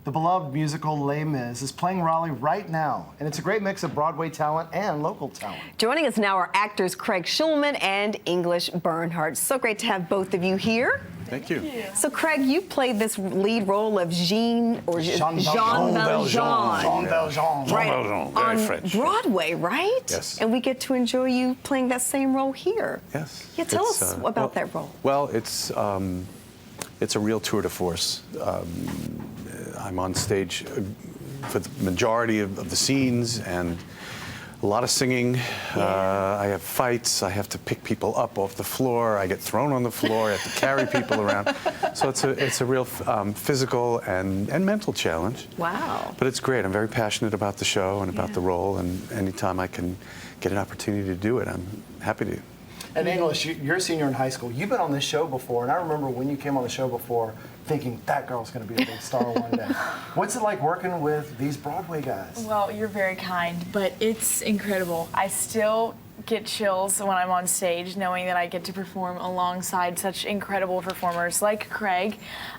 The beloved musical Les Mis is playing Raleigh right now, and it's a great mix of Broadway talent and local talent. Joining us now are actors Craig Schulman and English Bernhardt. So great to have both of you here. Thank you. So, Craig, you played this lead role of Jean Jean Valjean. Right, Very on French. Broadway, right? Yes. And we get to enjoy you playing that same role here. Yes. Yeah, tell us about that role. Well, it's a real tour de force. I'm on stage for the majority of the scenes, and a lot of singing. I have fights. I have to pick people up off the floor. I get thrown on the floor. I have to carry people around. So it's a real physical and mental challenge. Wow. But it's great. I'm very passionate about the show and about the role, and anytime I can get an opportunity to do it, I'm happy to. And English, you're a senior in high school. You've been on this show before, and I remember when you came on the show before thinking, that girl's going to be a big star one day. What's it like working with these Broadway guys? Well, you're very kind, but it's incredible. I still get chills when I'm on stage knowing that I get to perform alongside such incredible performers like Craig,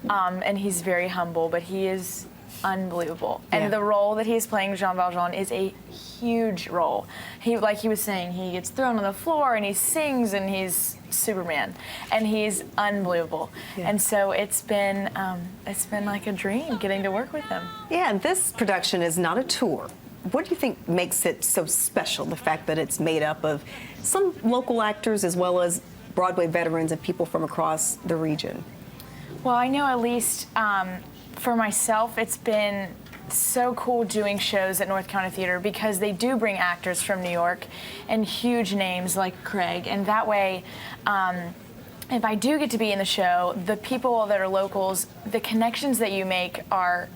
and he's very humble, but he is unbelievable. And the role that he's playing, Jean Valjean, is a huge role. Like he was saying, he gets thrown on the floor and he sings and he's Superman, and he's unbelievable. And so it's been like a dream getting to work with him. Yeah, and this production is not a tour. What do you think makes it so special, the fact that it's made up of some local actors as well as Broadway veterans and people from across the region? Well, I know at least for myself, it's been so cool doing shows at North County Theater because they do bring actors from New York and huge names like Craig, and that way if I do get to be in the show, the people that are locals, the connections that you make are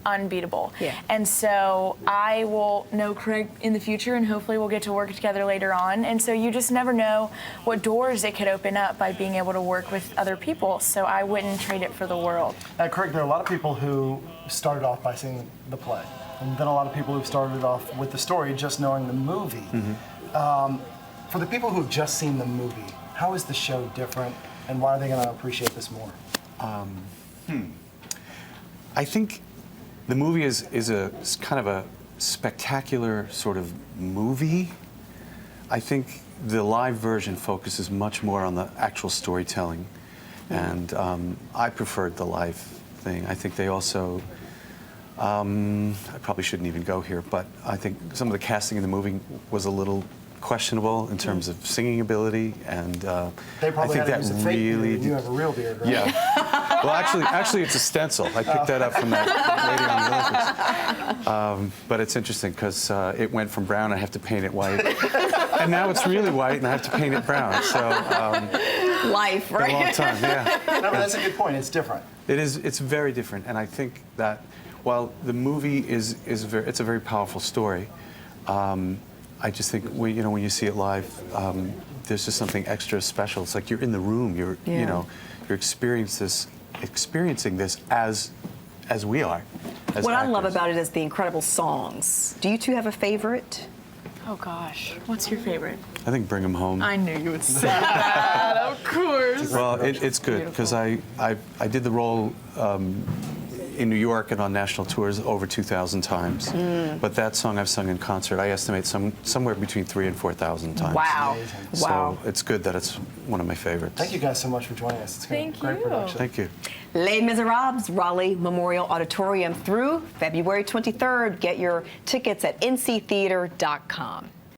unbeatable. And so I will know Craig in the future, and hopefully we'll get to work together later on. And so you just never know what doors it could open up by being able to work with other people. So I wouldn't trade it for the world. Now, Craig, there are a lot of people who started off by seeing the play, and then a lot of people who've started off with the story just knowing the movie. For the people who've just seen the movie, how is the show different, and why are they going to appreciate this more? I think the movie is kind of a spectacular sort of movie. I think the live version focuses much more on the actual storytelling, and I preferred the live thing. I think they also, I probably shouldn't even go here, but I think some of the casting in the movie was a little questionable in terms of singing ability, and They probably I think had to use a fake beard, and you have a real beard, right? Yeah. Well, actually, it's a stencil. I picked that up from that lady on the Olympics. But it's interesting because it went from brown. I have to paint it white, and now it's really white, and I have to paint it brown. So Life, right? a long time, yeah. No, but that's a good point. It's different. It is. It's very different, and I think that while the movie it's a very powerful story. I just think when you see it live, there's just something extra special. It's like you're in the room. You're experiencing this as we are. As what actors. I love about it is the incredible songs. Do you two have a favorite? Oh gosh, what's your favorite? I think Bring 'Em Home. I knew you would say that, of course. Well, it's good because I did the role in New York and on national tours over 2,000 times. But that song I've sung in concert, I estimate somewhere between 3,000 and 4,000 times. Wow. Amazing. Wow. So it's good that it's one of my favorites. Thank you guys so much for joining us. It's been a Thank great you. production. Thank you. Les Misérables, Raleigh Memorial Auditorium through February 23rd. Get your tickets at nctheater.com.